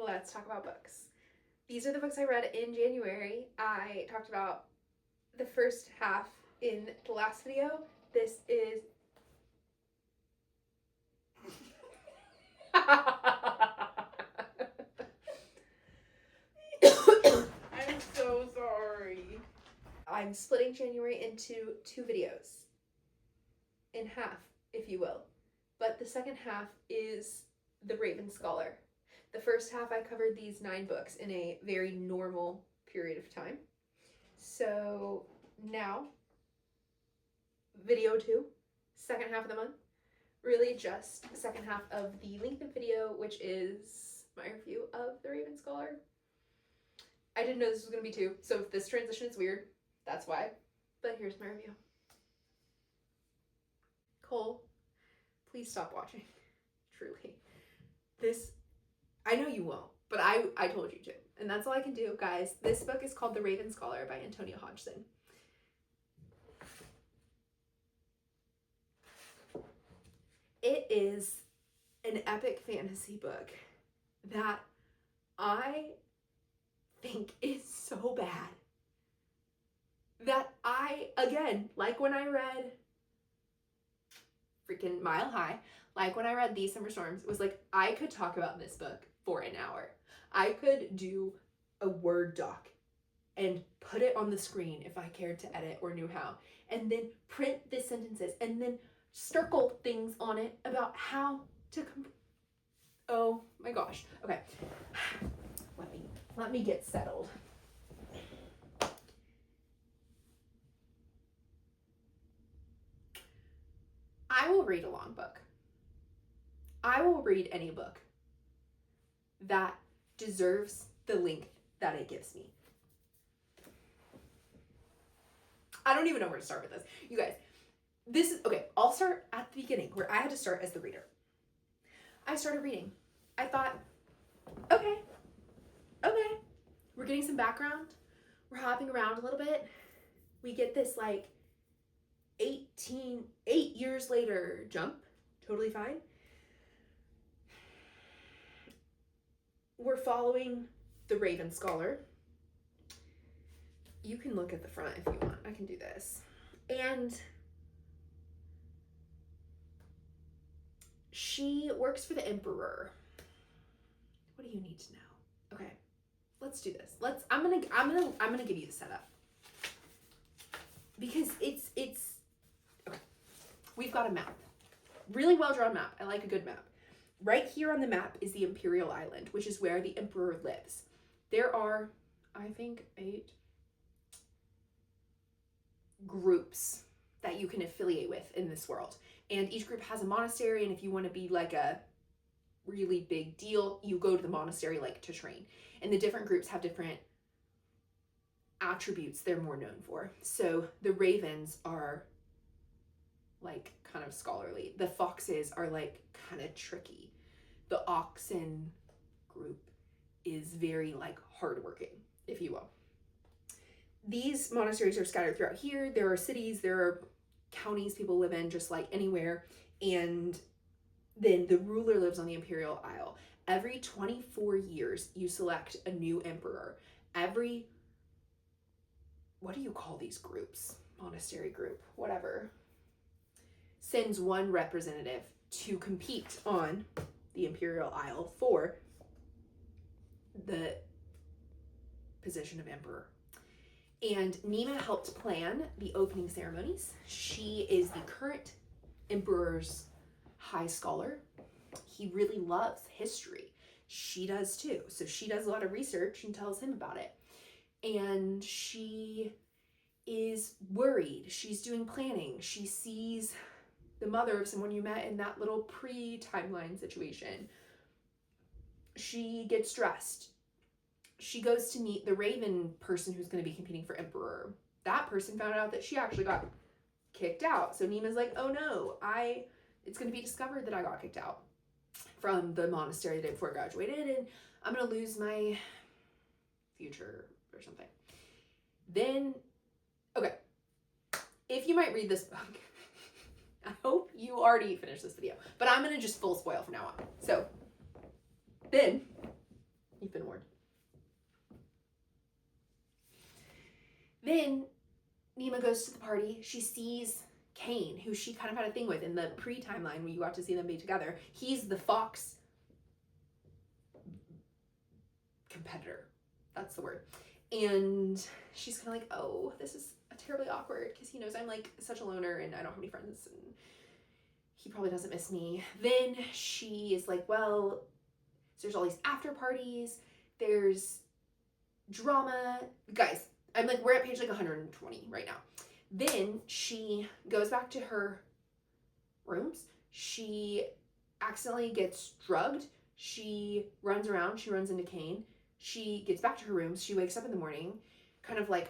let's talk about books. These are the books I read in January. I talked about the first half in the last video. This is... I'm so sorry. I'm splitting January into 2 videos. In half, if you will. But the second half is The Raven Scholar. The first half I covered these 9 books in a very normal period of time. So now, video 2, second half of the month. Really just the second half of the lengthened video, which is my review of The Raven Scholar. I didn't know this was going to be 2, so if this transition is weird, that's why. But here's my review. Cole, please stop watching. Truly. This, I know you won't, but I told you to. And that's all I can do, guys. This book is called The Raven Scholar by Antonia Hodgson. It is an epic fantasy book that I think is so bad that I, again, like when I read freaking Mile High, like when I read These Summer Storms, it was like I could talk about this book for an hour. I could do a Word doc and put it on the screen if I cared to edit or knew how, and then print the sentences and then circle things on it about how to oh my gosh. Okay. Let me get settled. I will read a long book. I will read any book that deserves the length that it gives me. I don't even know where to start with this. You guys, this is, okay, I'll start at the beginning where I had to start as the reader. I started reading. I thought, okay, we're getting some background. We're hopping around a little bit. We get this like 8 years later jump. Totally fine. We're following the Raven Scholar. You can look at the front if you want. I can do this. And she works for the Emperor. What do you need to know? Okay, let's do this. I'm gonna give you the setup because it's okay. We've got a map, really well drawn map. I like a good map. Right here on the map is the Imperial Island, which is where the Emperor lives. There are, I think, 8 groups that you can affiliate with in this world. And each group has a monastery, and if you want to be like a really big deal, you go to the monastery like to train. And the different groups have different attributes they're more known for. So the Ravens are like kind of scholarly. The Foxes are like kind of tricky. The Oxen group is very like hardworking, if you will. These monasteries are scattered throughout here. There are cities, there are counties people live in, just like anywhere. And then the ruler lives on the Imperial Isle. Every 24 years, you select a new emperor. Every, what do you call these groups? Monastery group, whatever. Sends one representative to compete on the Imperial Isle for the position of emperor. And Nima helped plan the opening ceremonies. She is the current emperor's high scholar. He really loves history. She does too. So she does a lot of research and tells him about it. And she is worried. She's doing planning. She sees the mother of someone you met in that little pre-timeline situation. She gets stressed. She goes to meet the Raven person who's going to be competing for emperor. That person found out that she actually got kicked out. So Nima's like, oh no, it's going to be discovered that I got kicked out from the monastery the day before I graduated, and I'm going to lose my future or something. Then, okay, if you might read this book, I hope you already finished this video, but I'm going to just full spoil from now on. So then goes to the party. She sees Kane, who she kind of had a thing with in the pre-timeline when you got to see them be together. He's the Fox competitor. That's the word. And she's kind of like, oh, this is terribly awkward because he knows I'm like such a loner and I don't have any friends and he probably doesn't miss me. Then she is like, well, so there's all these after parties. There's drama. Guys, I'm like, we're at page like 120 right now. Then she goes back to her rooms. She accidentally gets drugged. She runs around. She runs into Kane. She gets back to her rooms. She wakes up in the morning, kind of like,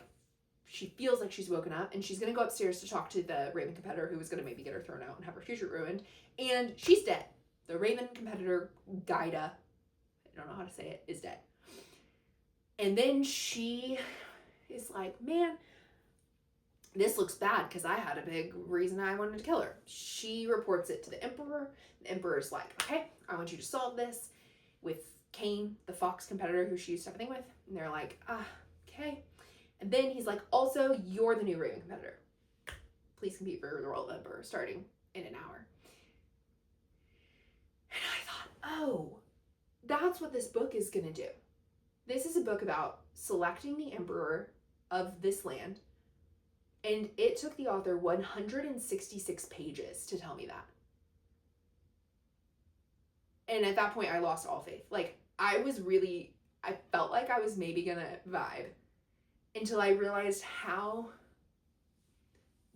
she feels like she's woken up, and she's going to go upstairs to talk to the Raven competitor who was going to maybe get her thrown out and have her future ruined. And she's dead. The Raven competitor, Gaida, I don't know how to say it, is dead. And then she is like, man, this looks bad because I had a big reason I wanted to kill her. She reports it to the Emperor. The Emperor's like, okay, I want you to solve this with Kane, the Fox competitor who she used to have a thing with. And they're like, okay. And then he's like, also, you're the new Raven competitor. Please compete for the role of Emperor starting in an hour. And I thought, oh, that's what this book is going to do. This is a book about selecting the Emperor of this land. And it took the author 166 pages to tell me that. And at that point, I lost all faith. Like, I felt like I was maybe going to vibe. Until I realized how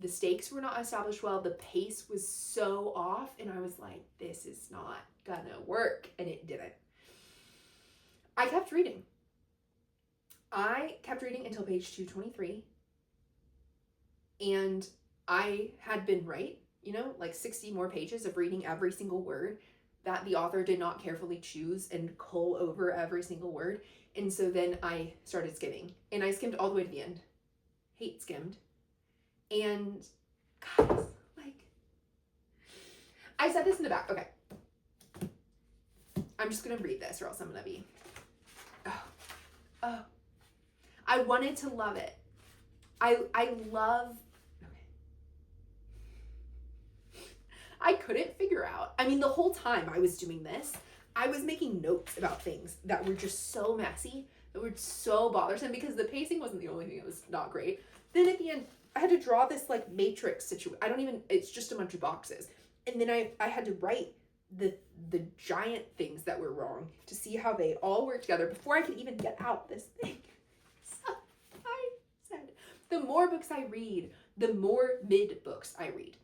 the stakes were not established well. The pace was so off. And I was like, this is not gonna work. And it didn't. I kept reading. I kept reading until page 223. And I had been right, like 60 more pages of reading every single word that the author did not carefully choose and cull over every single word. And so then I started skimming. And I skimmed all the way to the end. Hate skimmed. And guys, like, I said this in the back. Okay. I'm just going to read this or else I'm going to be... Oh. I wanted to love it. I love... I couldn't figure out. I mean, the whole time I was doing this, I was making notes about things that were just so messy, that were so bothersome because the pacing wasn't the only thing that was not great. Then at the end, I had to draw this like matrix situation. It's just a bunch of boxes. And then I had to write the giant things that were wrong to see how they all work together before I could even get out this thing. So I said, the more books I read, the more mid books I read.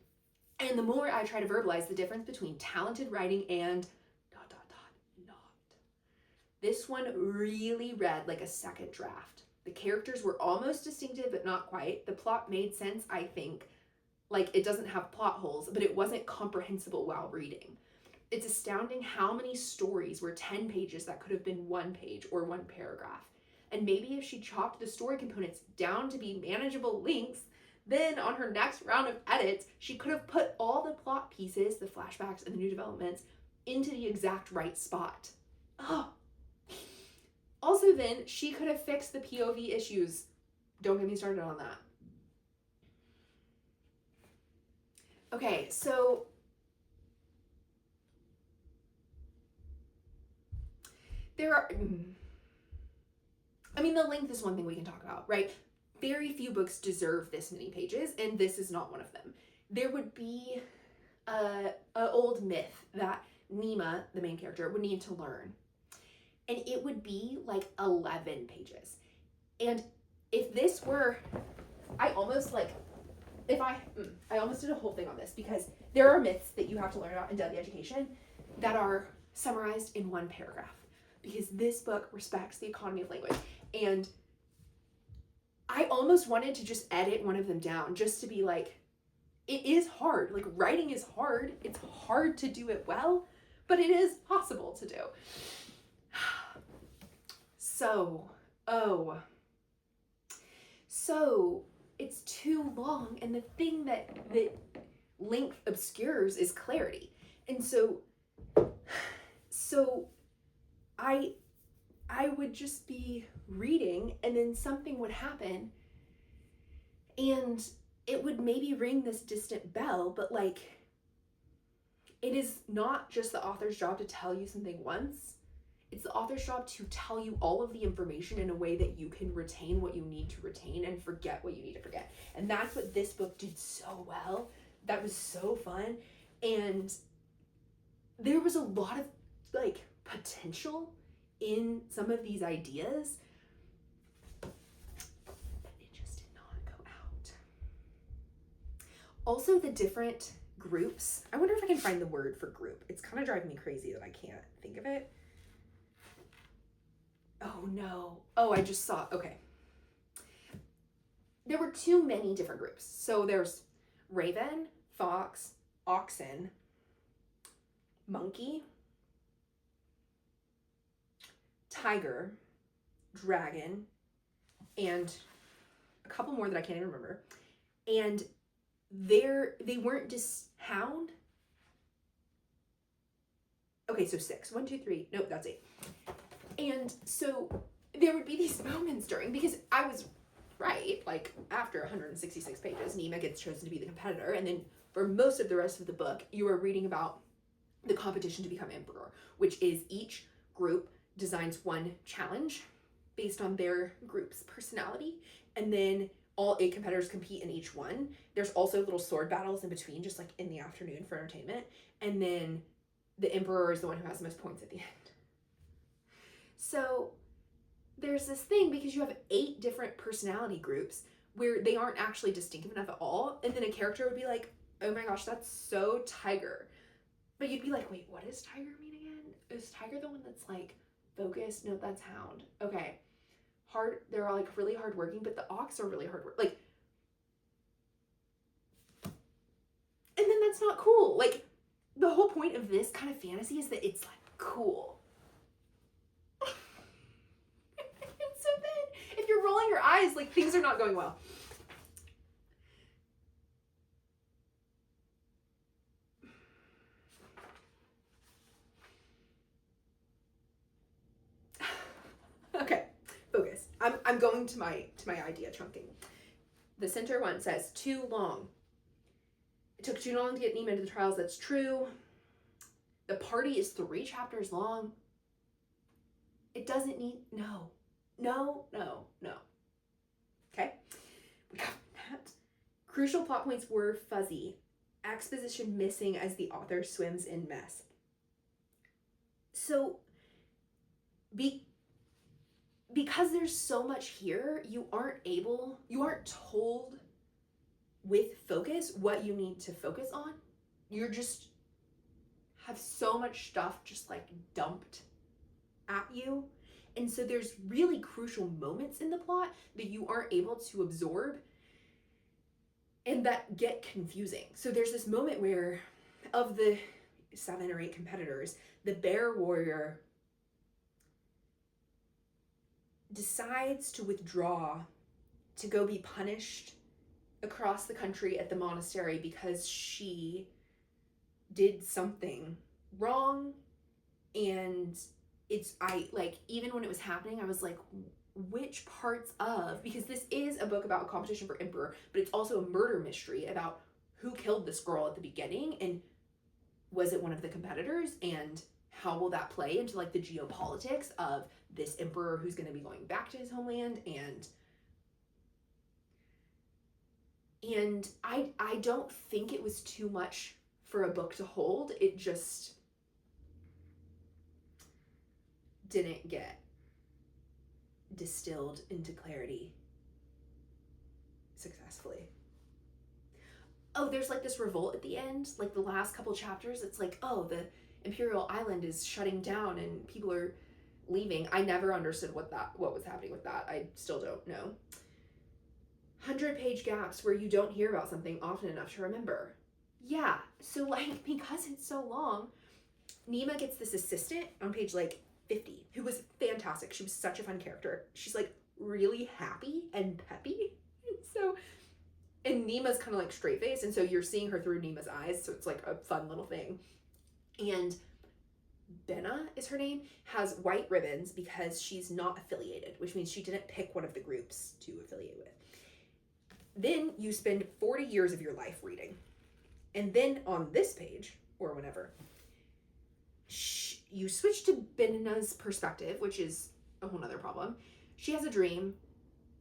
And the more I try to verbalize the difference between talented writing and ... not. This one really read like a second draft. The characters were almost distinctive, but not quite. The plot made sense, I think. Like, it doesn't have plot holes, but it wasn't comprehensible while reading. It's astounding how many stories were 10 pages that could have been 1 page or 1 paragraph. And maybe if she chopped the story components down to be manageable lengths, then on her next round of edits, she could have put all the plot pieces, the flashbacks and the new developments, into the exact right spot. Oh. Also then, she could have fixed the POV issues. Don't get me started on that. Okay, so there are... I mean, the length is one thing we can talk about, right? Very few books deserve this many pages, and this is not one of them. There would be an old myth that Nima, the main character, would need to learn. And it would be like 11 pages. And if this were, I almost did a whole thing on this because there are myths that you have to learn about in Deadly Education that are summarized in 1 paragraph. Because this book respects the economy of language. And I almost wanted to just edit one of them down just to be like, it is hard. Like, writing is hard. It's hard to do it well, but it is possible to do. So it's too long. And the thing that length obscures is clarity. And so I would just be reading and then something would happen and it would maybe ring this distant bell, but like, it is not just the author's job to tell you something once. It's the author's job to tell you all of the information in a way that you can retain what you need to retain and forget what you need to forget. And that's what this book did so well. That was so fun. And there was a lot of like potential in some of these ideas, but it just did not go out. Also, the different groups. I wonder if I can find the word for group. It's kind of driving me crazy that I can't think of it. Oh no. Oh, I just saw. Okay. There were too many different groups. So there's raven, fox, oxen, monkey, tiger, dragon, and a couple more that I can't even remember. And they weren't just hound. Okay, so 6. 1, 2, 3. Nope, that's 8. And so there would be these moments during, because I was right, like after 166 pages, Nema gets chosen to be the competitor. And then for most of the rest of the book, you are reading about the competition to become emperor, which is each group designs one challenge based on their group's personality. And then all 8 competitors compete in each one. There's also little sword battles in between, just like in the afternoon for entertainment. And then the emperor is the one who has the most points at the end. So there's this thing, because you have 8 different personality groups where they aren't actually distinctive enough at all. And then a character would be like, oh my gosh, that's so tiger. But you'd be like, wait, what does tiger mean again? Is tiger the one that's like focused? No, that's hound. Okay. Hard, they're all like really hardworking, but the ox are really hard work. Like, and then that's not cool. Like, the whole point of this kind of fantasy is that it's like cool. And so then if you're rolling your eyes, like things are not going well. Okay, focus. I'm going to my idea chunking. The center one says too long. It took too long to get Nema into the trials. That's true. The party is 3 chapters long. It doesn't need, no. Okay, we got that. Crucial plot points were fuzzy. Exposition missing as the author swims in mess. So, because there's so much here, you aren't told with focus what you need to focus on. You're just have so much stuff just like dumped at you. And so there's really crucial moments in the plot that you aren't able to absorb and that get confusing. So there's this moment where, of the 7 or 8 competitors, the bear warrior decides to withdraw to go be punished across the country at the monastery because she did something wrong. And even when it was happening, I was like, which parts of, because this is a book about a competition for emperor, but it's also a murder mystery about who killed this girl at the beginning, and was it one of the competitors, and how will that play into like the geopolitics of this emperor who's going to be going back to his homeland. And I don't think it was too much for a book to hold. It just didn't get distilled into clarity successfully. Oh, there's like this revolt at the end, like the last couple chapters. It's like, oh, the Imperial Island is shutting down and people are leaving. I never understood what was happening with that. I still don't know. 100-page gaps where you don't hear about something often enough to remember. Yeah, so like, because it's so long, Nema gets this assistant on page like 50 who was fantastic. She was such a fun character. She's like really happy and peppy. And Nema's kind of like straight faced, and so you're seeing her through Nema's eyes, so it's like a fun little thing. And Benna is her name, has white ribbons because she's not affiliated, which means she didn't pick one of the groups to affiliate with. Then you spend 40 years of your life reading. And then on this page, or whenever, you switch to Bena's perspective, which is a whole nother problem. She has a dream.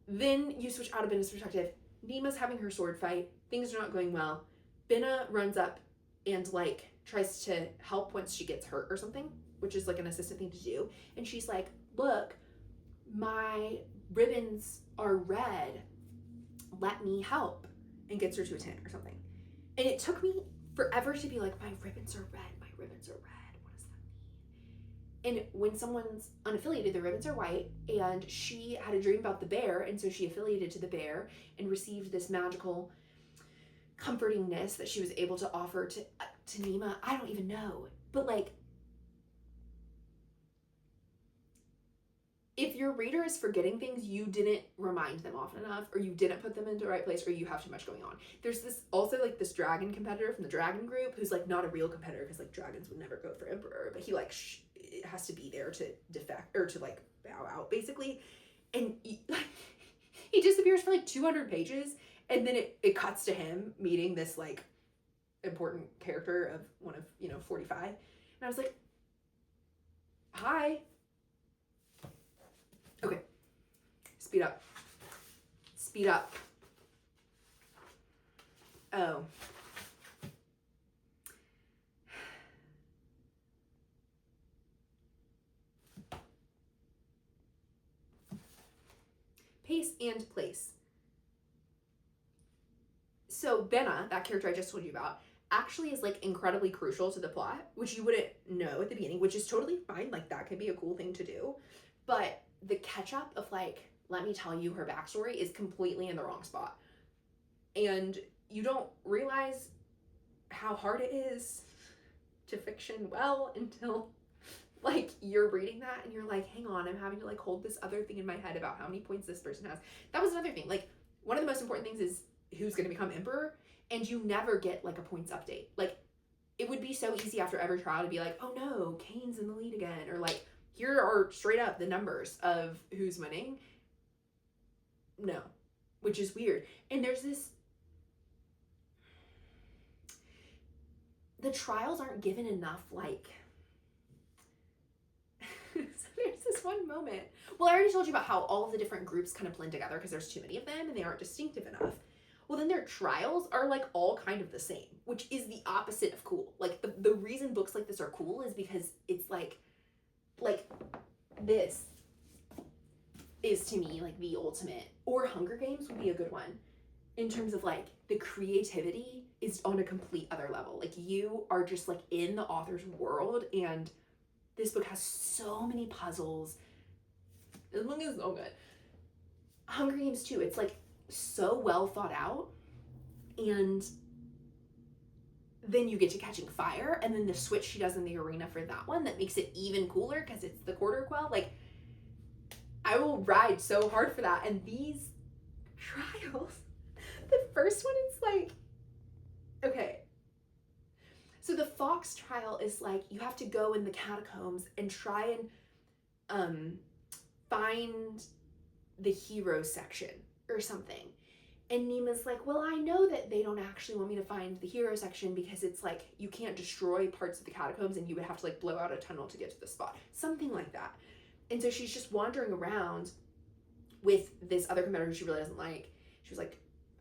Then you switch out of Bena's perspective. Nima's having her sword fight. Things are not going well. Bena runs up and like tries to help once she gets hurt or something, which is like an assistant thing to do. And she's like, look, my ribbons are red. Let me help. And gets her to a tent or something. And it took me forever to be like, my ribbons are red. My ribbons are red. What does that mean? And when someone's unaffiliated, the ribbons are white. And she had a dream about the bear. And so she affiliated to the bear and received this magical comfortingness that she was able to offer to Nima. I don't even know. But like, if your reader is forgetting things, you didn't remind them often enough, or you didn't put them into the right place, or you have too much going on. There's this also like this dragon competitor from the dragon group who's like not a real competitor because like dragons would never go for emperor, but he like has to be there to defect or to like bow out basically. And he disappears for like 200 pages, and then it cuts to him meeting this like important character of one of 45, and I was like, hi. Okay, speed up. Speed up. Oh. Pace and place. So Bena, that character I just told you about, actually is like incredibly crucial to the plot, which you wouldn't know at the beginning, which is totally fine. Like that could be a cool thing to do. But the catch up of like, let me tell you her backstory is completely in the wrong spot. And you don't realize how hard it is to fiction well until like you're reading that and you're like, hang on, I'm having to like hold this other thing in my head about how many points this person has. That was another thing. Like one of the most important things is who's going to become emperor, and you never get like a points update. Like it would be so easy after every trial to be like, oh no, Kane's in the lead again, or like here are straight up the numbers of who's winning. No, which is weird. And there's this, the trials aren't given enough like, so there's this one moment. Well, I already told you about how all of the different groups kind of blend together because there's too many of them and they aren't distinctive enough. Well, then their trials are like all kind of the same, which is the opposite of cool. Like the reason books like this are cool is because it's like this is to me like the ultimate, or Hunger Games would be a good one in terms of like the creativity is on a complete other level. Like you are just like in the author's world, and this book has so many puzzles. This book is so good. Hunger Games too, it's like so well thought out, and then you get to Catching Fire, and then the switch she does in the arena for that one that makes it even cooler because it's the quarter quell. Like I will ride so hard for that. And these trials, the first one is like, okay, so the Fox trial is like you have to go in the catacombs and try and find the hero section or something. And Nima's like, well, I know that they don't actually want me to find the hero section because it's like you can't destroy parts of the catacombs and you would have to like blow out a tunnel to get to the spot. Something like that. And so she's just wandering around with this other competitor she really doesn't like. She was like,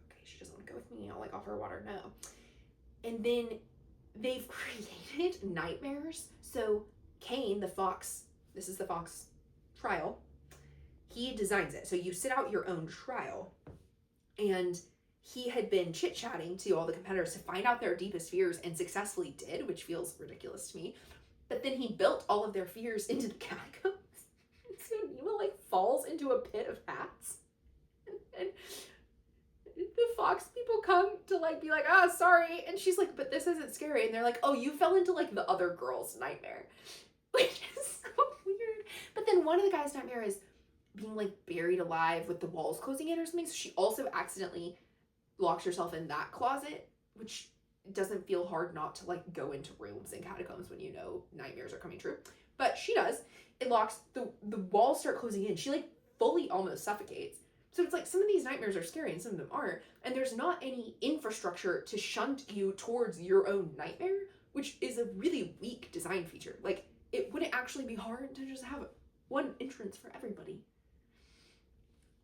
okay, she doesn't want to go with me. I'll like offer her water. No. And then they've created nightmares. So Kane, the Fox, this is the Fox trial, he designs it. So you sit out your own trial. And he had been chit-chatting to all the competitors to find out their deepest fears and successfully did, which feels ridiculous to me. But then he built all of their fears into the catacombs. So Nima like falls into a pit of hats. And the Fox people come to like be like, oh, sorry. And she's like, but this isn't scary. And they're like, oh, you fell into like the other girl's nightmare. Which is so weird. But then one of the guys' nightmare is being like buried alive with the walls closing in or something. So she also accidentally locks herself in that closet, which doesn't feel hard not to like go into rooms and catacombs when you know nightmares are coming true. But she does. It locks, the walls start closing in. She like fully almost suffocates. So it's like some of these nightmares are scary and some of them aren't, and there's not any infrastructure to shunt you towards your own nightmare, which is a really weak design feature. Like, it wouldn't actually be hard to just have one entrance for everybody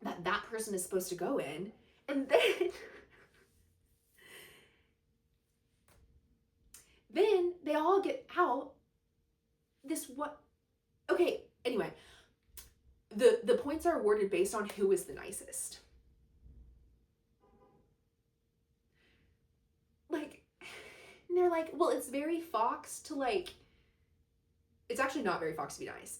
that person is supposed to go in, and then they all get out. Okay, anyway, the points are awarded based on who is the nicest. Like, and they're like, well, it's very Fox to like, it's actually not very Fox to be nice.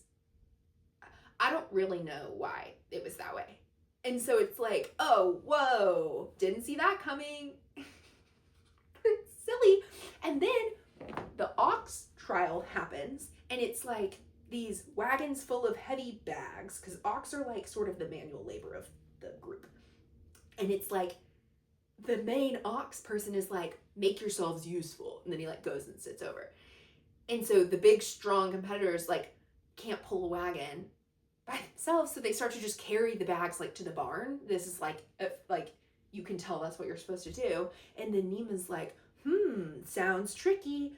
I don't really know why it was that way. And so it's like, oh, whoa, didn't see that coming. It's silly. And then the ox trial happens, and it's like these wagons full of heavy bags, because ox are like sort of the manual labor of the group. And it's like the main ox person is like, make yourselves useful. And then he like goes and sits over. And so the big, strong competitors like can't pull a wagon by themselves, so they start to just carry the bags like to the barn. This is like you can tell that's what you're supposed to do. And then Nima's like, sounds tricky.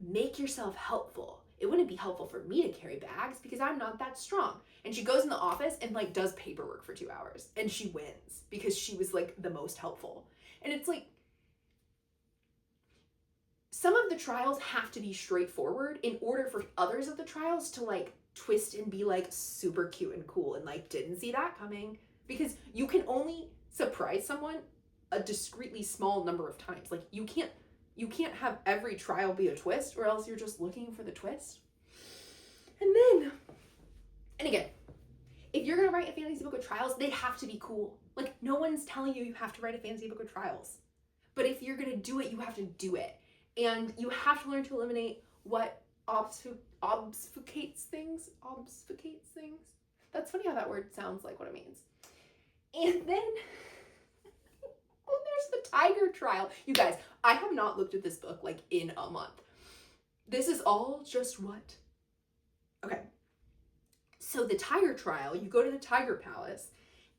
Make yourself helpful. It wouldn't be helpful for me to carry bags because I'm not that strong. And she goes in the office and like does paperwork for 2 hours, and she wins because she was like the most helpful. And it's like, some of the trials have to be straightforward in order for others of the trials to like twist and be like super cute and cool and like didn't see that coming, because you can only surprise someone a discreetly small number of times. Like, you can't have every trial be a twist, or else you're just looking for the twist. And again, if you're gonna write a fantasy book with trials, they have to be cool. Like, no one's telling you have to write a fantasy book with trials, but if you're gonna do it, you have to do it. And you have to learn to eliminate what obfuscates things. That's funny how that word sounds like what it means. And then there's the tiger trial. You guys, I have not looked at this book like in a month. This is all just what? Okay. So the tiger trial, you go to the tiger palace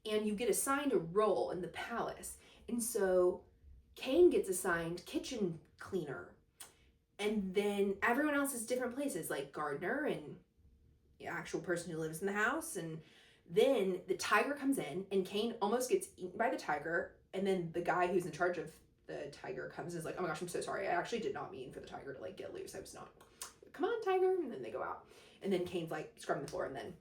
and you get assigned a role in the palace. And so Cain gets assigned kitchen cleaner, and then everyone else is different places, like gardener and the actual person who lives in the house. And then the tiger comes in, and Cain almost gets eaten by the tiger, and then the guy who's in charge of the tiger comes and is like, oh my gosh, I'm so sorry, I actually did not mean for the tiger to like get loose, I was not, come on tiger. And then they go out, and then Cain's like scrubbing the floor, and then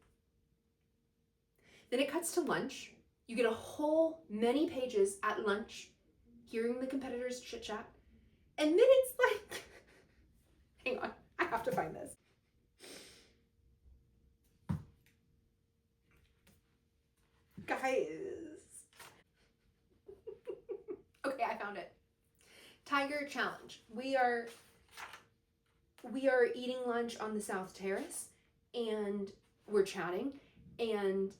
it cuts to lunch. You get a whole many pages at lunch hearing the competitors chit chat. And then it's like, hang on, I have to find this. Guys. Okay, I found it. Tiger challenge. We are eating lunch on the South Terrace, and we're chatting, and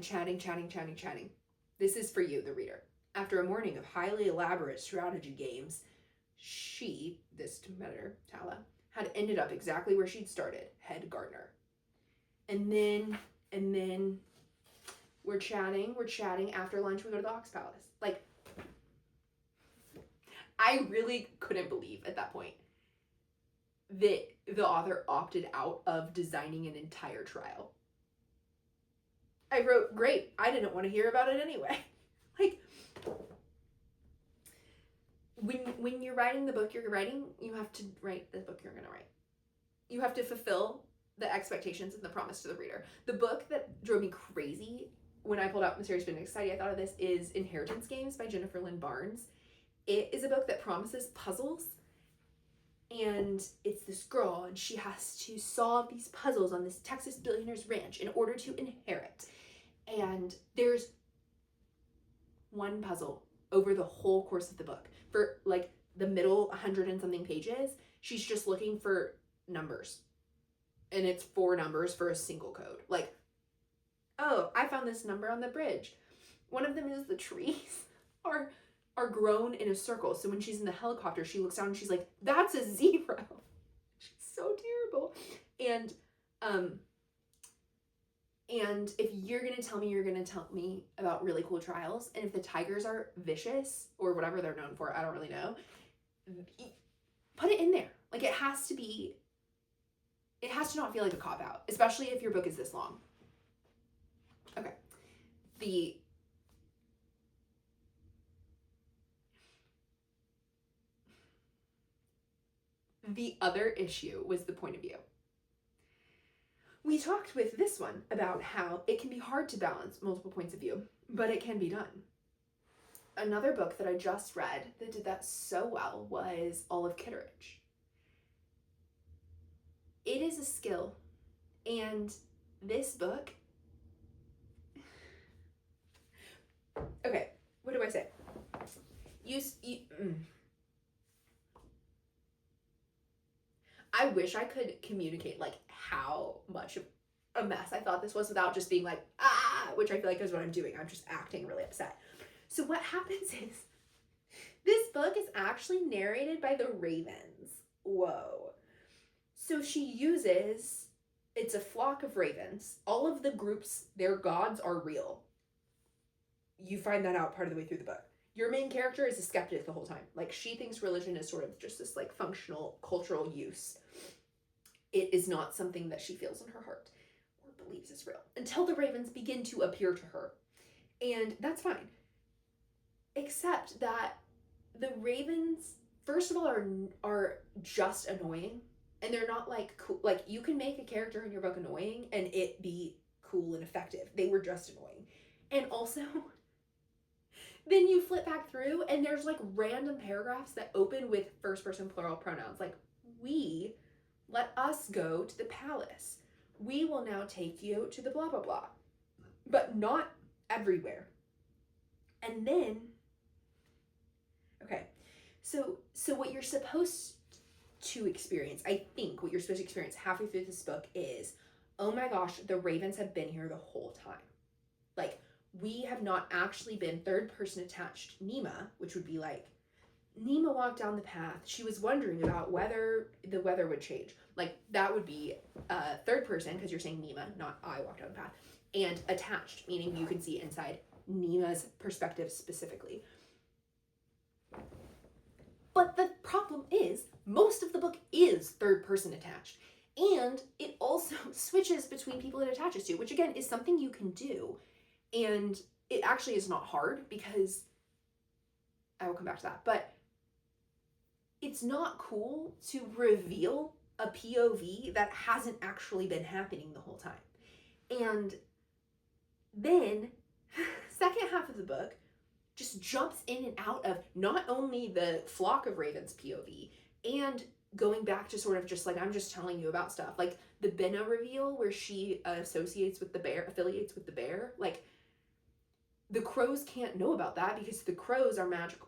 chatting. This is for you, the reader. After a morning of highly elaborate strategy games, she, this competitor, Tala, had ended up exactly where she'd started, head gardener. And then we're chatting. After lunch, we go to the Ox Palace. Like, I really couldn't believe at that point that the author opted out of designing an entire trial. I wrote, great, I didn't want to hear about it anyway. Like, when you're writing the book you're writing, you have to write the book you're going to write. You have to fulfill the expectations and the promise to the reader. The book that drove me crazy when I pulled out Mysterious Phoenix Society, I thought of this, is Inheritance Games by Jennifer Lynn Barnes. It is a book that promises puzzles, and it's this girl, and she has to solve these puzzles on this Texas billionaire's ranch in order to inherit. And there's one puzzle over the whole course of the book. For like the middle 100 and something pages, she's just looking for numbers. And it's 4 numbers for a single code. Like, oh, I found this number on the bridge. One of them is the trees are grown in a circle. So when she's in the helicopter, she looks down and she's like, that's a 0. She's so terrible. And And if you're going to tell me about really cool trials, and if the tigers are vicious or whatever they're known for, I don't really know, put it in there. Like, it has to not feel like a cop-out, especially if your book is this long. Okay. The other issue was the point of view. We talked with this one about how it can be hard to balance multiple points of view, but it can be done. Another book that I just read that did that so well was Olive Kitteridge. It is a skill, and this book... Okay, what do I say? I wish I could communicate like how much of a mess I thought this was without just being like, which I feel like is what I'm doing. I'm just acting really upset. So what happens is this book is actually narrated by the ravens. Whoa. So she uses, it's a flock of ravens. All of the groups, their gods are real. You find that out part of the way through the book. Your main character is a skeptic the whole time. Like, she thinks religion is sort of just this like functional cultural use. It is not something that she feels in her heart or believes is real until the ravens begin to appear to her. And that's fine. Except that the ravens, first of all, are just annoying. And they're not like cool. Like, you can make a character in your book annoying and it be cool and effective. They were just annoying. And also, then you flip back through and there's like random paragraphs that open with first person plural pronouns. Like, let us go to the palace. We will now take you to the blah, blah, blah. But not everywhere. And then, okay, so what you're supposed to experience, I think what you're supposed to experience halfway through this book is, oh my gosh, the ravens have been here the whole time. Like, we have not actually been third person attached Nima, which would be like, Nima walked down the path. She was wondering about whether the weather would change. Like, that would be third person, because you're saying Nima, not I walked down the path. And attached, meaning you can see inside Nima's perspective specifically. But the problem is, most of the book is third person attached. And it also switches between people it attaches to, which again is something you can do. And it actually is not hard, because I will come back to that. But it's not cool to reveal a POV that hasn't actually been happening the whole time. And then, second half of the book just jumps in and out of not only the flock of ravens POV, and going back to sort of just like, I'm just telling you about stuff. Like the Benna reveal where she affiliates with the bear. Like, the crows can't know about that because the crows are magical.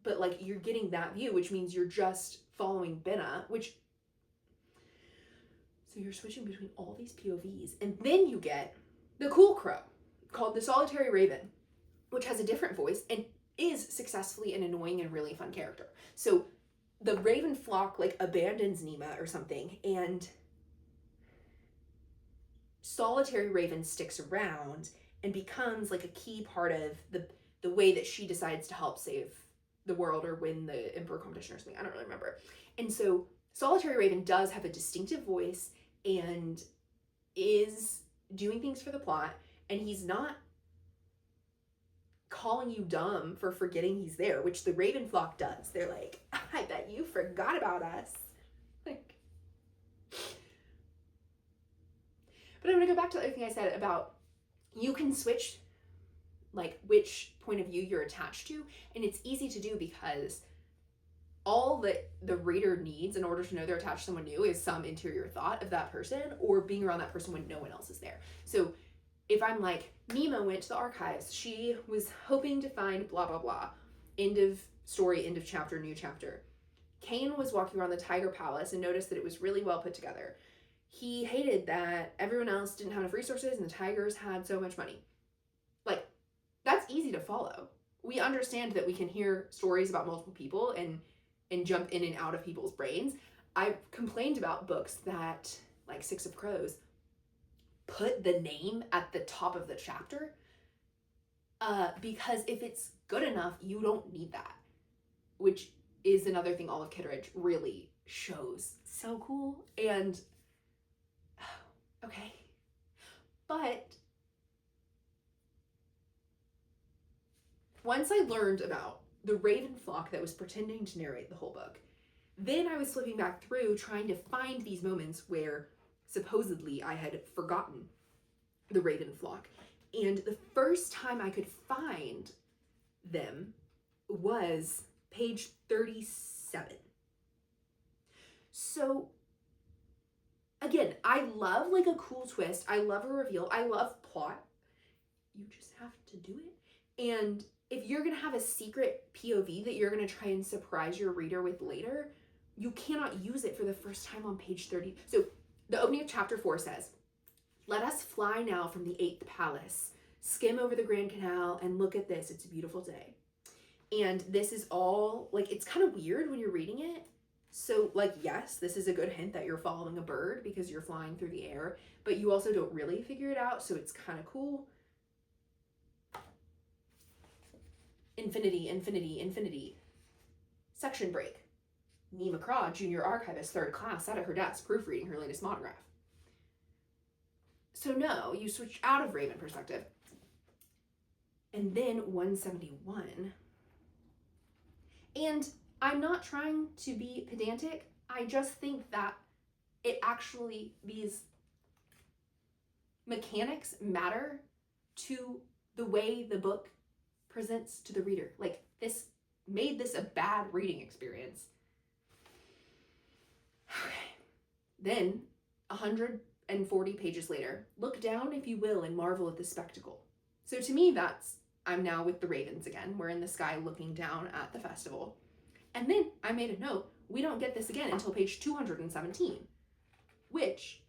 But like, you're getting that view, which means you're just following Benna, so you're switching between all these POVs. And then you get the cool crow called the Solitary Raven, which has a different voice and is successfully an annoying and really fun character. So the raven flock like abandons Nima or something, and Solitary Raven sticks around and becomes like a key part of the way that she decides to help save the world or win the Emperor competition or something. I don't really remember. And so Solitary Raven does have a distinctive voice and is doing things for the plot, and he's not calling you dumb for forgetting he's there, which the raven flock does. They're like, I bet you forgot about us. Like, but I'm gonna go back to the other thing I said about you can switch like which point of view you're attached to, and it's easy to do because all that the reader needs in order to know they're attached to someone new is some interior thought of that person or being around that person when no one else is there. So if I'm like, Nima went to the archives, she was hoping to find blah, blah, blah, end of story, end of chapter, new chapter. Cain was walking around the Tiger Palace and noticed that it was really well put together. He hated that everyone else didn't have enough resources and the tigers had so much money. Like, that's easy to follow. We understand that we can hear stories about multiple people and jump in and out of people's brains. I've complained about books that, like Six of Crows, put the name at the top of the chapter, because if it's good enough, you don't need that, which is another thing Olive Kitteridge really shows. So cool. And okay, but once I learned about the raven flock that was pretending to narrate the whole book, then I was flipping back through trying to find these moments where supposedly I had forgotten the raven flock. And the first time I could find them was page 37. So again, I love like a cool twist. I love a reveal. I love plot. You just have to do it. And if you're going to have a secret POV that you're going to try and surprise your reader with later, you cannot use it for the first time on page 30. So the opening of chapter 4 says, "Let us fly now from the 8th palace, skim over the Grand Canal, and look at this. It's a beautiful day." And this is all, like, it's kind of weird when you're reading it. So, like, yes, this is a good hint that you're following a bird because you're flying through the air, but you also don't really figure it out, so it's kind of cool. Infinity, infinity, infinity. Section break. Nima Craw, junior archivist, 3rd class, sat at her desk, proofreading her latest monograph. So no, you switch out of Raven perspective. And then 171. And I'm not trying to be pedantic. I just think that it actually, these mechanics matter to the way the book presents to the reader. Like, this made this a bad reading experience. Okay. Then, 140 pages later, look down, if you will, and marvel at the spectacle. So to me, I'm now with the ravens again. We're in the sky looking down at the festival. And then I made a note, we don't get this again until page 217, which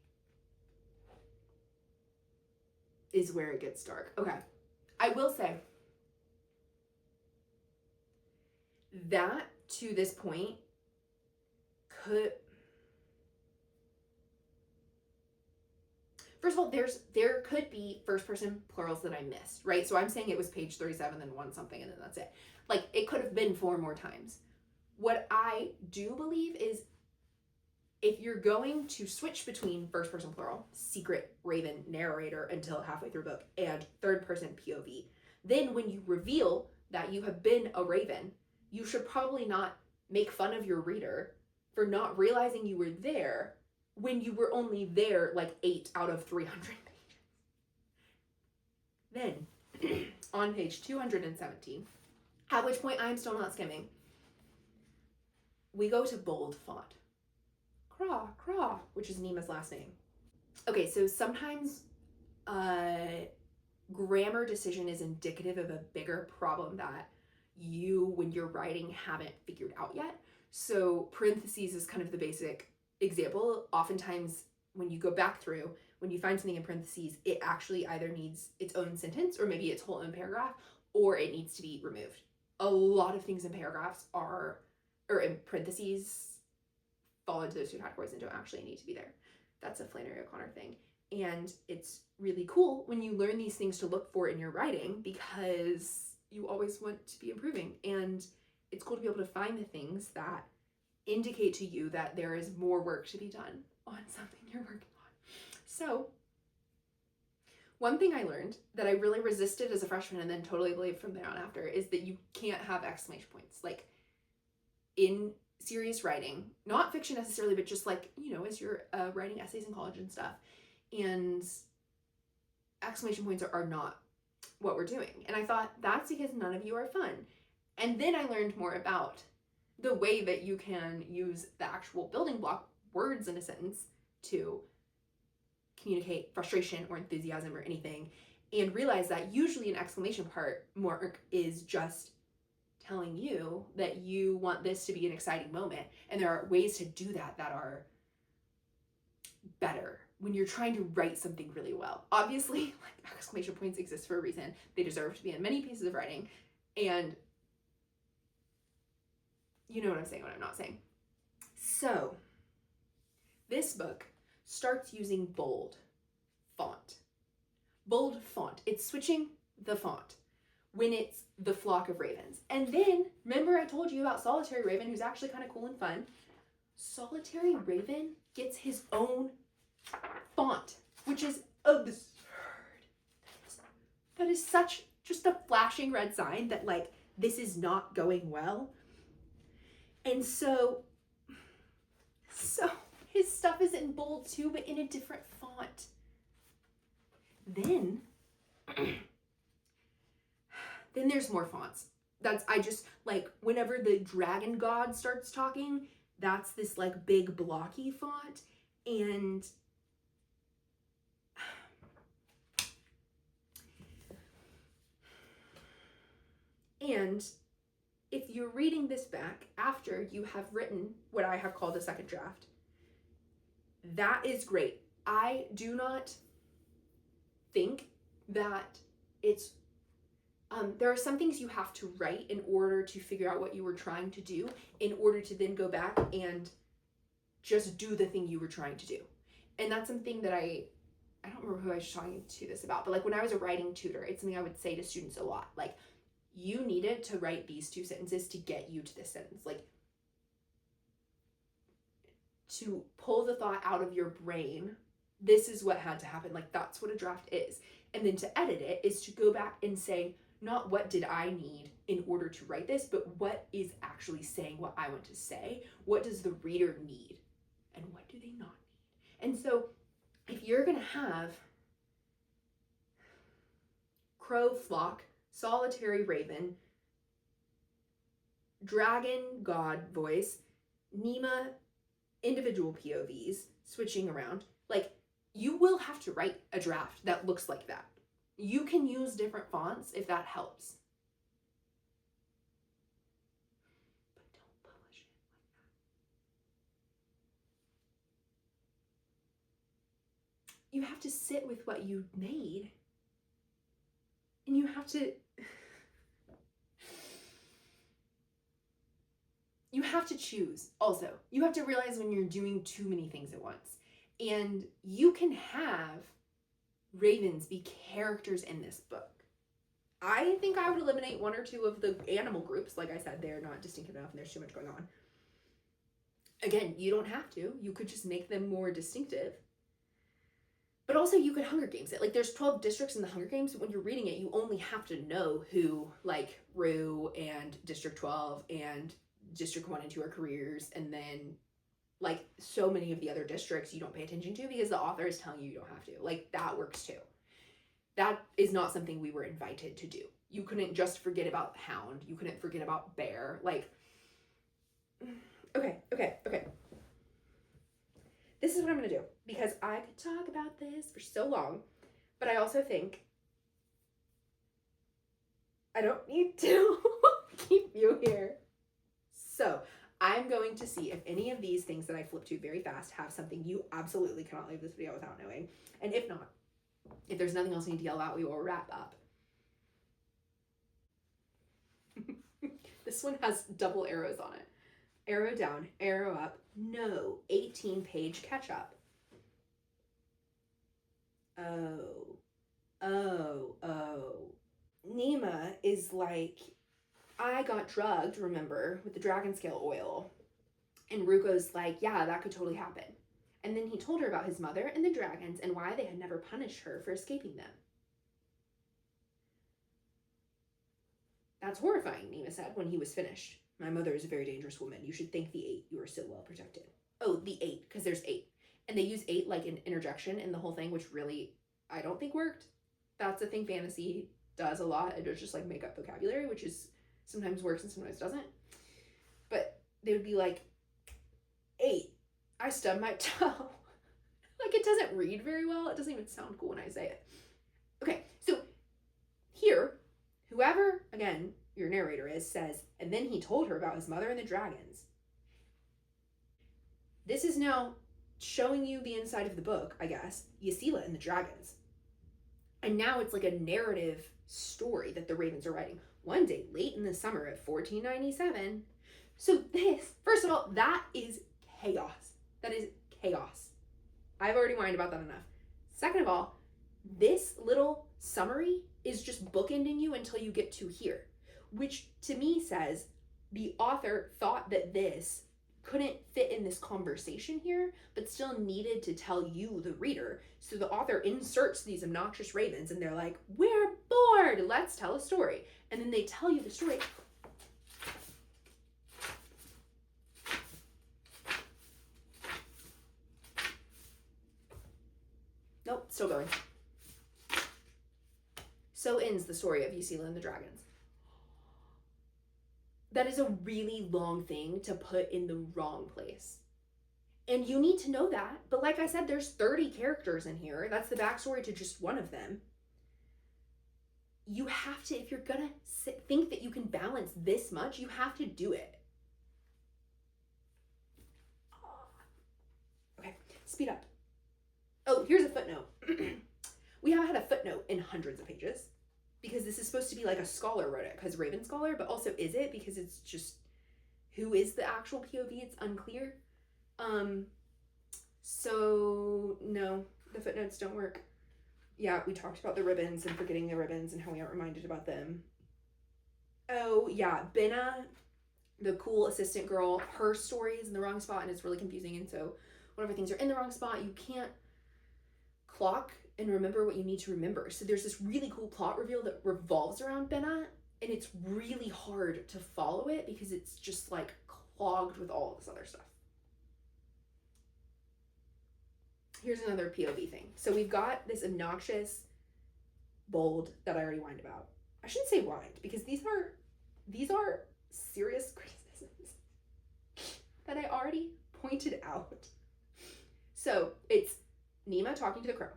is where it gets dark. Okay, I will say that to this point could, first of all, there could be first person plurals that I missed, right? So I'm saying it was page 37 and 1 something and then that's it. Like, it could have been 4 more times. What I do believe is if you're going to switch between first person plural, secret raven narrator until halfway through book, and third person POV, then when you reveal that you have been a raven, you should probably not make fun of your reader for not realizing you were there when you were only there like 8 out of 300 pages. Then, on page 217, at which point I'm still not skimming, we go to bold font. Craw, which is Nima's last name. Okay, so sometimes grammar decision is indicative of a bigger problem that you, when you're writing, haven't figured out yet. So parentheses is kind of the basic example. Oftentimes when you go back through, when you find something in parentheses, it actually either needs its own sentence or maybe its whole own paragraph, or it needs to be removed. A lot of things in paragraphs or in parentheses fall into those 2 categories and don't actually need to be there. That's a Flannery O'Connor thing. And it's really cool when you learn these things to look for in your writing because you always want to be improving. And it's cool to be able to find the things that indicate to you that there is more work to be done on something you're working on. So one thing I learned that I really resisted as a freshman and then totally believed from there on after is that you can't have exclamation points. Like, in serious writing, not fiction necessarily, but just like, you know, as you're writing essays in college and stuff, and exclamation points are not what we're doing. And I thought that's because none of you are fun. And then I learned more about the way that you can use the actual building block words in a sentence to communicate frustration or enthusiasm or anything, and realize that usually an exclamation mark is just telling you that you want this to be an exciting moment. And there are ways to do that that are better when you're trying to write something really well. Obviously, like, exclamation points exist for a reason. They deserve to be in many pieces of writing. And you know what I'm saying, what I'm not saying. So this book starts using bold font. Bold font. It's switching the font when it's the flock of ravens. And then, remember I told you about Solitary Raven, who's actually kind of cool and fun. Solitary Raven gets his own font, which is absurd. That is such just a flashing red sign that, like, this is not going well. And so his stuff is in bold too, but in a different font. Then there's more fonts. I just, like, whenever the dragon god starts talking, that's this, like, big blocky font. And if you're reading this back after you have written what I have called a second draft, that is great. I do not think that it's, there are some things you have to write in order to figure out what you were trying to do, in order to then go back and just do the thing you were trying to do. And that's something that I don't remember who I was talking to this about, but, like, when I was a writing tutor, it's something I would say to students a lot. Like, you needed to write these 2 sentences to get you to this sentence. Like, to pull the thought out of your brain, this is what had to happen. Like, that's what a draft is. And then to edit it is to go back and say, not what did I need in order to write this, but what is actually saying what I want to say? What does the reader need? And what do they not need? And so if you're going to have crow flock, solitary raven, dragon god voice, Nema individual POVs switching around, like, you will have to write a draft that looks like that. You can use different fonts if that helps. But don't publish it like that. You have to sit with what you made. And you have to choose also. You have to realize when you're doing too many things at once. And you can have ravens be characters in this book. I think I would eliminate 1 or 2 of the animal groups. Like I said, they're not distinctive enough and there's too much going on. Again, you don't have to. You could just make them more distinctive. But also you could Hunger Games it. Like, there's 12 districts in the Hunger Games, but when you're reading it, you only have to know who, like, Rue and District 12 and District 1 and 2 are careers, and then, like, so many of the other districts you don't pay attention to because the author is telling you you don't have to. Like, that works too. That is not something we were invited to do. You couldn't just forget about Hound. You couldn't forget about Bear. Like, okay. This is what I'm going to do, because I could talk about this for so long, but I also think I don't need to keep you here. So I'm going to see if any of these things that I flip to very fast have something you absolutely cannot leave this video without knowing. And if not, if there's nothing else I need to yell out, we will wrap up. This one has double arrows on it. Arrow down, arrow up, no, 18-page catch-up. Oh. Nema is like, I got drugged, remember, with the dragon scale oil. And Ruko's like, yeah, that could totally happen. And then he told her about his mother and the dragons and why they had never punished her for escaping them. That's horrifying, Nema said when he was finished. My mother is a very dangerous woman. You should thank the 8. You are so well protected. Oh, the 8, because there's 8. And they use 8 like an interjection in the whole thing, which really, I don't think worked. That's a thing fantasy does a lot. It does just, like, make up vocabulary, which is sometimes works and sometimes doesn't. But they would be like, 8, I stubbed my toe. Like, it doesn't read very well. It doesn't even sound cool when I say it. Okay, so here, whoever, again, your narrator is, says, and then he told her about his mother and the dragons. This is now showing you the inside of the book, I guess, Ysila and the dragons. And now it's like a narrative story that the ravens are writing. One day, late in the summer of 1497. So this, first of all, that is chaos. That is chaos. I've already whined about that enough. Second of all, This little summary is just bookending you until you get to here, which to me says the author thought that this couldn't fit in this conversation here, but still needed to tell you, the reader. So the author inserts these obnoxious ravens, and they're like, we're bored, let's tell a story. And then they tell you the story. Nope, still going. So ends the story of Ysila and the Dragons. That is a really long thing to put in the wrong place. And you need to know that. But like I said, there's 30 characters in here. That's the backstory to just one of them. You have to, if you're gonna think that you can balance this much, you have to do it. Okay, speed up. Oh, here's a footnote. We haven't had a footnote in hundreds of pages, because this is supposed to be like a scholar wrote it, because Raven Scholar, but also is it because it's just who is the actual POV? It's unclear. So no, the footnotes don't work. Yeah, we talked about the ribbons and forgetting the ribbons and how we aren't reminded about them. Oh yeah, Binna, the cool assistant girl, her story is in the wrong spot and it's really confusing, and so whenever things are in the wrong spot, you can't clock and remember what you need to remember. So there's this really cool plot reveal that revolves around Binna, and it's really hard to follow it because it's just like clogged with all this other stuff. Here's another POV thing. So we've got this obnoxious bold that I already whined about. I shouldn't say whined, because these are serious criticisms that I already pointed out. So it's Nima talking to the crow.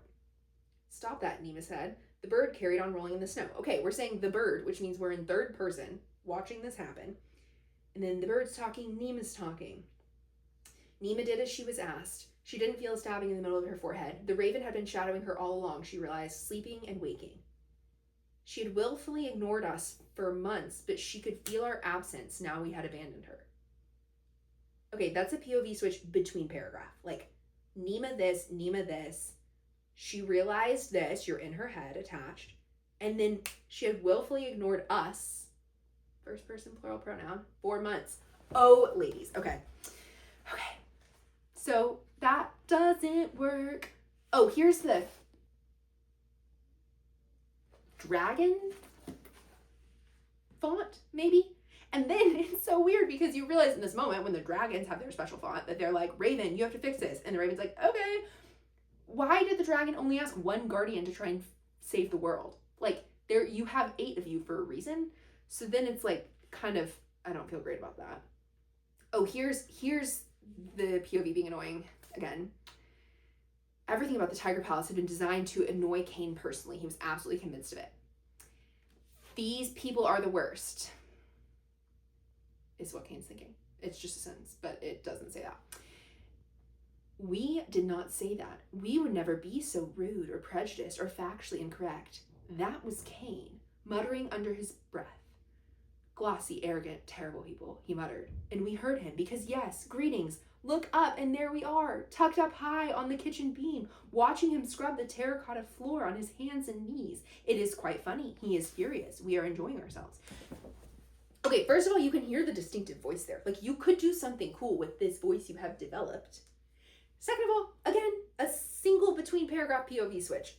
Stop that, Nima said. The bird carried on rolling in the snow. Okay, we're saying the bird, which means we're in third person watching this happen. And then the bird's talking, Nima's talking. Nima did as she was asked. She didn't feel a stabbing in the middle of her forehead. The raven had been shadowing her all along, she realized, sleeping and waking. She had willfully ignored us for months, but she could feel our absence now we had abandoned her. Okay, that's a POV switch between paragraph. Like, Nima this. She realized this, you're in her head attached. And then she had willfully ignored us, first person plural pronoun, 4 months. Oh, ladies. Okay. So that doesn't work. Oh, here's the dragon font, maybe? And then it's so weird because you realize in this moment when the dragons have their special font that they're like, Raven, you have to fix this. And the Raven's like, okay. Why did the dragon only ask one guardian to try and save the world? Like, there you have 8 of you for a reason. So then it's like, kind of, I don't feel great about that. Oh, here's the POV being annoying again. Everything about the Tiger Palace had been designed to annoy Cain personally. He was absolutely convinced of it. These people are the worst, is what Cain's thinking. It's just a sentence, but it doesn't say that. We did not say that. We would never be so rude or prejudiced or factually incorrect. That was Cain, muttering under his breath. Glossy, arrogant, terrible people, he muttered. And we heard him because, yes, greetings. Look up, and there we are, tucked up high on the kitchen beam, watching him scrub the terracotta floor on his hands and knees. It is quite funny. He is furious. We are enjoying ourselves. Okay, first of all, you can hear the distinctive voice there. Like, you could do something cool with this voice you have developed. Second of all, again, a single between paragraph POV switch.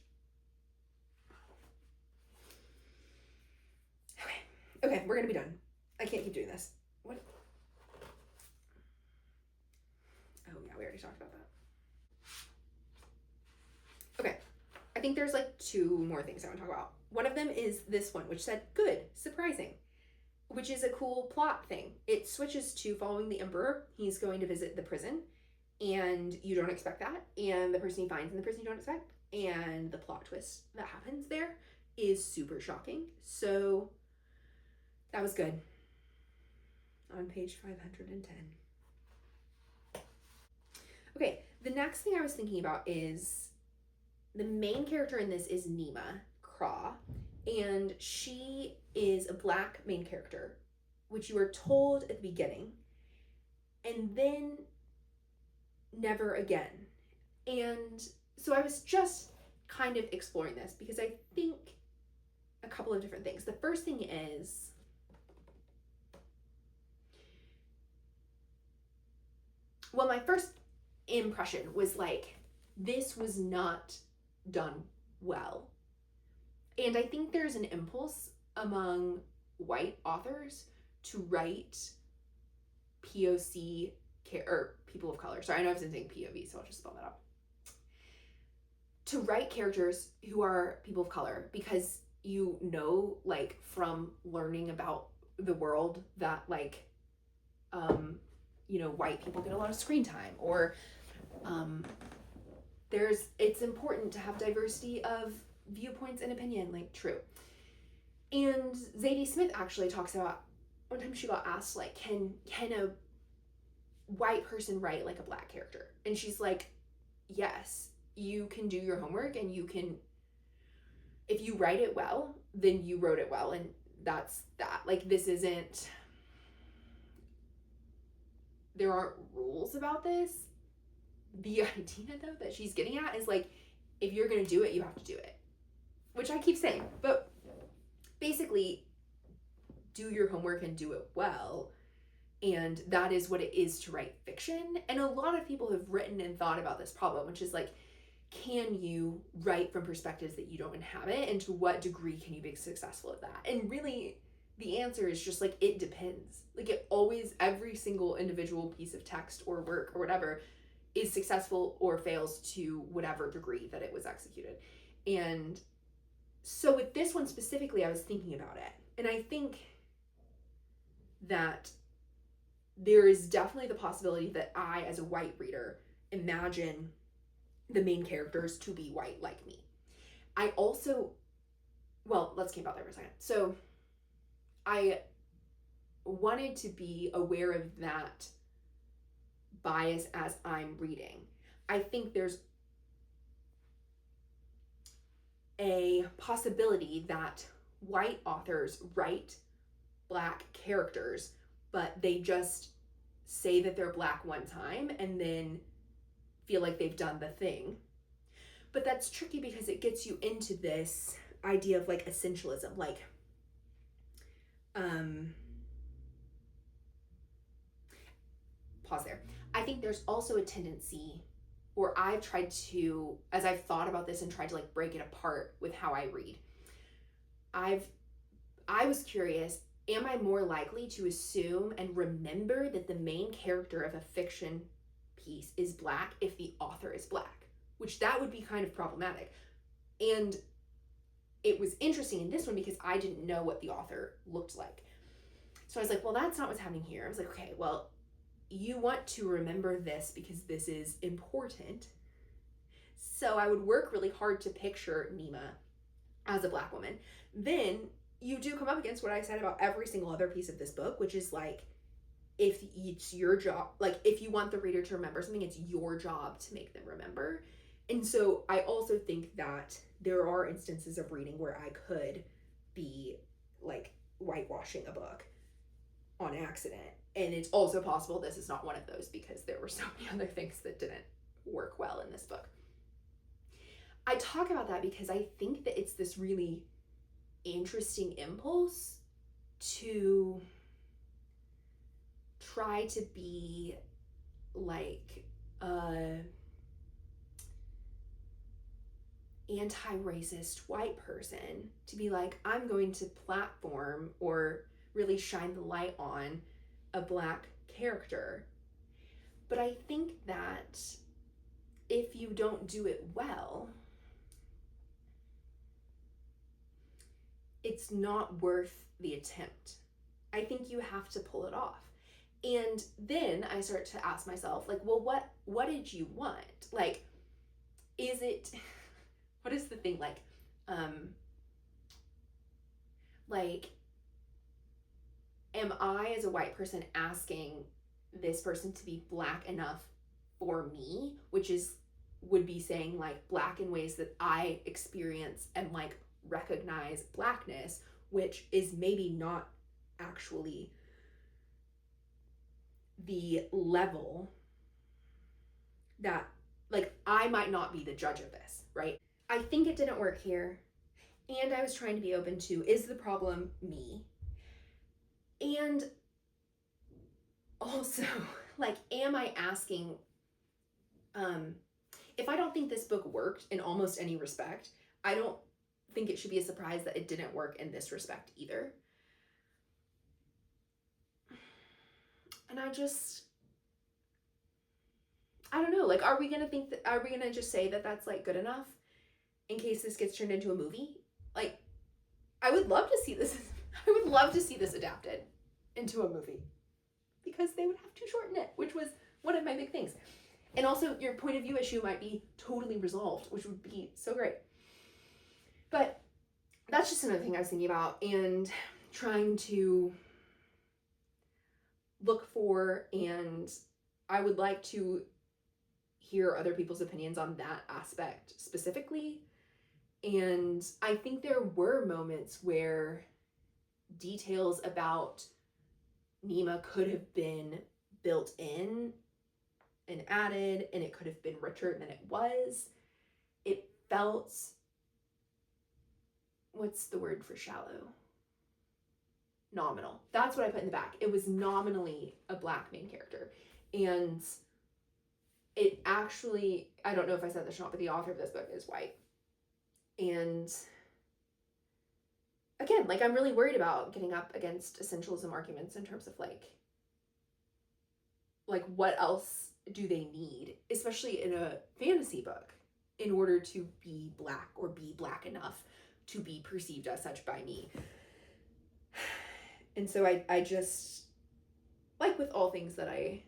Okay, we're gonna be done. I can't keep doing this. What? Oh yeah, we already talked about that. Okay, I think there's like 2 more things I want to talk about. One of them is this one, which said, good, surprising, which is a cool plot thing. It switches to following the Emperor. He's going to visit the prison, and you don't expect that. And the person he finds in the prison you don't expect. And the plot twist that happens there is super shocking. So that was good. On page 510. Okay, the next thing I was thinking about is the main character in this is Nima Craw, and she is a black main character, which you are told at the beginning, and then never again. And so I was just kind of exploring this because I think a couple of different things. The first thing is, well, my first impression was like, this was not done well. And I think there's an impulse among white authors to write POC or people of color. Sorry, I know I've been saying POV, so I'll just spell that out. To write characters who are people of color because you know, like, from learning about the world that, like, you know, white people get a lot of screen time, or it's important to have diversity of viewpoints and opinion, like, true. And Zadie Smith actually talks about, one time she got asked, like, can a white person write like a black character? And she's like, yes, you can do your homework, and you can, if you write it well, then you wrote it well, and that's that. Like, this isn't, there aren't rules about this. The idea, though, that she's getting at is, like, if you're gonna do it, you have to do it, which I keep saying, but basically do your homework and do it well. And that is what it is to write fiction. And a lot of people have written and thought about this problem, which is like, can you write from perspectives that you don't inhabit? And to what degree can you be successful at that? And really, the answer is just like, it depends. Like, it always, every single individual piece of text or work or whatever is successful or fails to whatever degree that it was executed. And so with this one specifically, I was thinking about it. And I think that there is definitely the possibility that I, as a white reader, imagine the main characters to be white like me. I also, well, let's keep about that for a second. So I wanted to be aware of that bias as I'm reading. I think there's a possibility that white authors write black characters, but they just say that they're black one time and then feel like they've done the thing. But that's tricky because it gets you into this idea of like essentialism, like pause there. I think there's also a tendency, or I've tried to, as I've thought about this and tried to like break it apart with how I read, I was curious, am I more likely to assume and remember that the main character of a fiction piece is black if the author is black? Which that would be kind of problematic. And it was interesting in this one because I didn't know what the author looked like. So I was like, well, that's not what's happening here. I was like, okay, well, you want to remember this because this is important. So I would work really hard to picture Nima as a black woman. Then you do come up against what I said about every single other piece of this book, which is like, if it's your job, like if you want the reader to remember something, it's your job to make them remember. And so I also think that there are instances of reading where I could be like whitewashing a book on accident. And it's also possible this is not one of those because there were so many other things that didn't work well in this book. I talk about that because I think that it's this really interesting impulse to try to be like anti-racist white person, to be like, I'm going to platform or really shine the light on a black character. But I think that if you don't do it well, it's not worth the attempt. I think you have to pull it off. And then I start to ask myself, like, well, what did you want? Like, is it, what is the thing, like, am I as a white person asking this person to be black enough for me, which would be saying like black in ways that I experience and like recognize blackness, which is maybe not actually the level that, like, I might not be the judge of this, right? I think it didn't work here. And I was trying to be open to, is the problem me? And also, like, am I asking, if I don't think this book worked in almost any respect, I don't think it should be a surprise that it didn't work in this respect either. And I don't know, like, are we gonna just say that that's, like, good enough in case this gets turned into a movie? Like, I would love to see this adapted into a movie, because they would have to shorten it, which was one of my big things. And also, your point of view issue might be totally resolved, which would be so great. But that's just another thing I was thinking about, and trying to look for, and I would like to hear other people's opinions on that aspect specifically. And I think there were moments where details about Nema could have been built in and added, and it could have been richer than it was. It felt, what's the word for shallow? Nominal. That's what I put in the back. It was nominally a Black main character. And it actually, I don't know if I said this or not, but the author of this book is white. And again, like, I'm really worried about getting up against essentialism arguments in terms of like what else do they need, especially in a fantasy book, in order to be Black or be Black enough to be perceived as such by me. And so I just, like with all things that I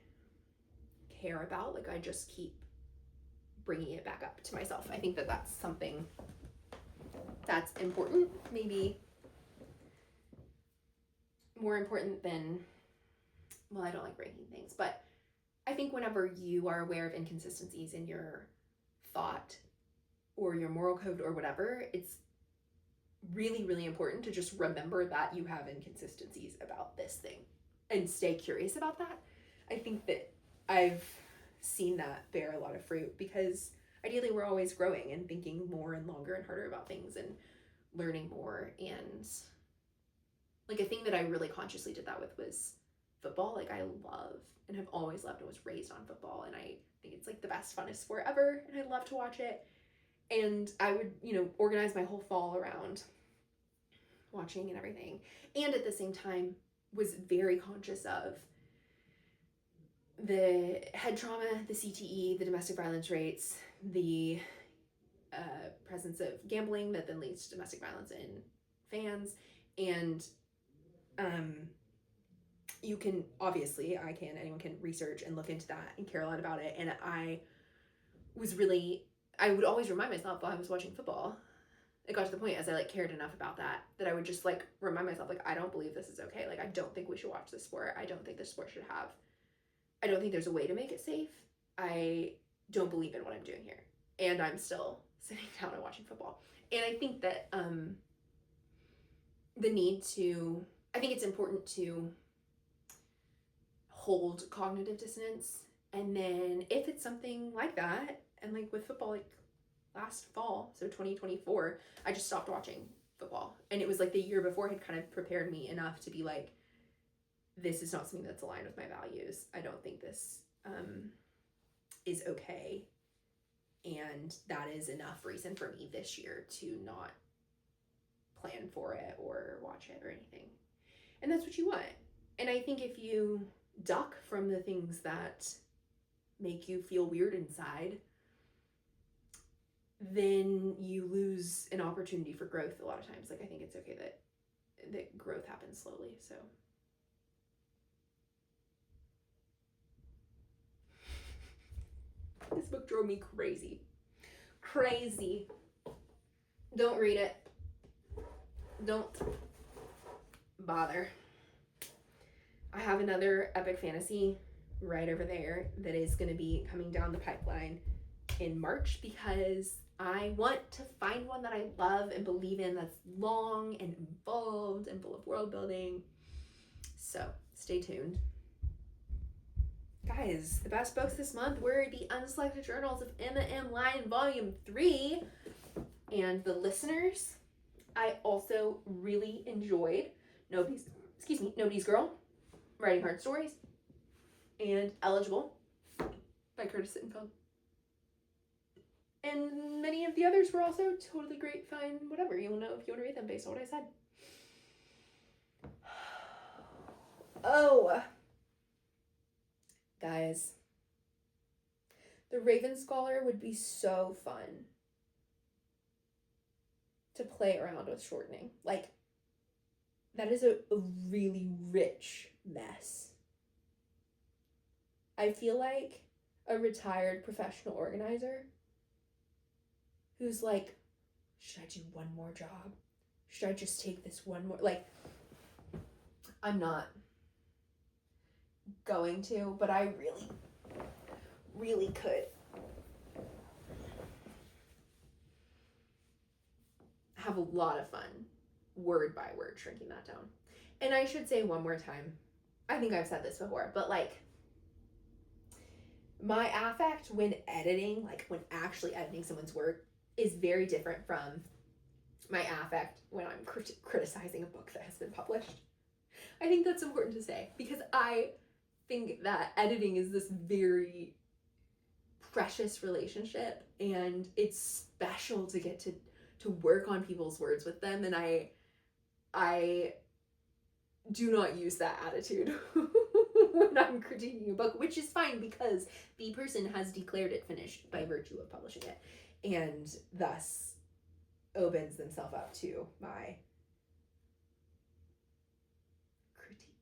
care about, like, I just keep bringing it back up to myself. I think that that's something that's important, maybe more important than, well, I don't like ranking things, but I think whenever you are aware of inconsistencies in your thought or your moral code or whatever, it's really, really important to just remember that you have inconsistencies about this thing and stay curious about that. I think that I've seen that bear a lot of fruit, because ideally we're always growing and thinking more and longer and harder about things and learning more. And like, a thing that I really consciously did that with was football. Like, I love and have always loved and was raised on football, and I think it's like the best, funnest sport ever, and I love to watch it. And I would, organize my whole fall around watching and everything. And at the same time was very conscious of the head trauma, the CTE, the domestic violence rates, the presence of gambling that then leads to domestic violence in fans. And you can, obviously, anyone can research and look into that and care a lot about it. And I would always remind myself while I was watching football, it got to the point as I cared enough about that I would just remind myself, I don't believe this is okay. I don't think we should watch this sport. I don't think this sport I don't think there's a way to make it safe. I don't believe in what I'm doing here. And I'm still sitting down and watching football. And I think that I think it's important to hold cognitive dissonance. And then if it's something like that, and with football, last fall, so 2024, I just stopped watching football. And it was the year before had kind of prepared me enough to be this is not something that's aligned with my values. I don't think this is okay. And that is enough reason for me this year to not plan for it or watch it or anything. And that's what you want. And I think if you duck from the things that make you feel weird inside, then you lose an opportunity for growth a lot of times. I think it's okay that growth happens slowly. So this book drove me crazy. Don't read it. Don't bother. I have another epic fantasy right over there that is going to be coming down the pipeline in March, because I want to find one that I love and believe in, that's long and involved and full of world building. So stay tuned. Guys, the best books this month were the Unselected Journals of Emma M. Lyon, Volume 3. And the listeners, I also really enjoyed Nobody's Girl, Writing Hard Stories, and Eligible by Curtis Sittenfeld. And many of the others were also totally great, fine, whatever. You'll know if you want to read them based on what I said. Oh, guys, the Raven Scholar would be so fun to play around with shortening. Like, that is a really rich mess. I feel like a retired professional organizer who's like, should I do one more job? Should I just take this one more? Like, I'm not going to, but I really, really could have a lot of fun word by word shrinking that down. And I should say one more time, I think I've said this before, but like, my affect when editing, like when actually editing someone's work, is very different from my affect when I'm criticizing a book that has been published. I think that's important to say, because I think that editing is this very precious relationship, and it's special to get to work on people's words with them, and I do not use that attitude when I'm critiquing a book, which is fine because the person has declared it finished by virtue of publishing it, and thus opens themselves up to my critique.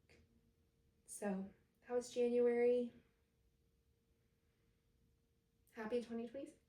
So, how was January? Happy 2020s?